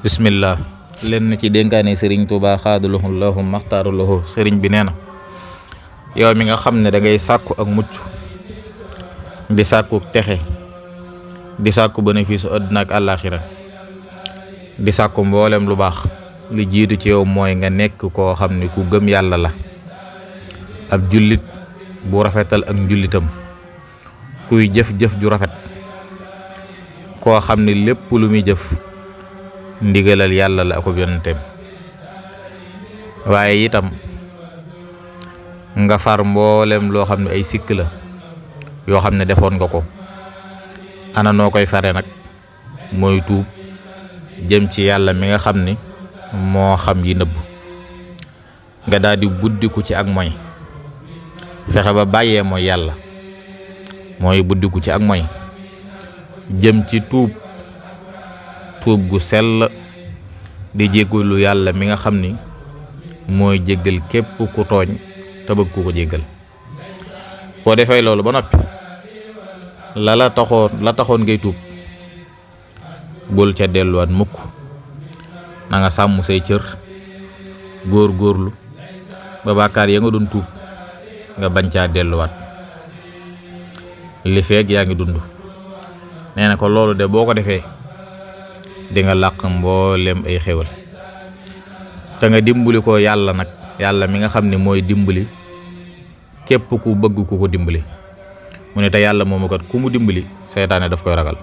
bismillah len ci dénkaane sëriñ Tuubaa xaadalahu llaahu maxtaaralahu sëriñ bi nee na yow mi nga xam ne da ngay sàkku ak mucc di sàkku texe di sàkku bénéfice àdduna ak àllaaxira di sàkku mboolem lu baax li jiitu ci yow mooy nga nekk koo xam ne ku gëm yàlla la ab jullit bu rafetal ak njullitam kuy jëf-jëf ju rafet koo xam ne lépp lu muy jëf ndigalal yàlla la akub yonenteem waaye itam nga far mboolem loo xam ne ay sikk la yoo xam ne defoon nga ko ana noo koy fare nag mooy tuub jëm ci yàlla mi nga xam ni moo xam yi nëbb nga daal di buddiku ci ak moy fexe ba bàyyee mooy yàlla mooy buddiku ci ak moy jëm ci tuub gu sell di jéggalu yàlla mi nga xam ni mooy jéggal képp ku tooñ te bëgg ku ko jéggal boo defee loolu ba noppi la taxoon ngay tuub bul ca delluwaat mukk na nga sàmm say cër góorlu ba bàkkaar ya nga doon tuub nga bañ caa delluwaat li feeg yaa ngi dund nee na ko loolu de boo ko defee di nga làq mboolem ay xéwal te nga dimbali ko yàlla nag yàlla mi nga xam ne mooy dimbali képp ku bëgg ku ko dimbali mu ne te yàlla moomu kat ku mu dimbali seytaane daf koy ragal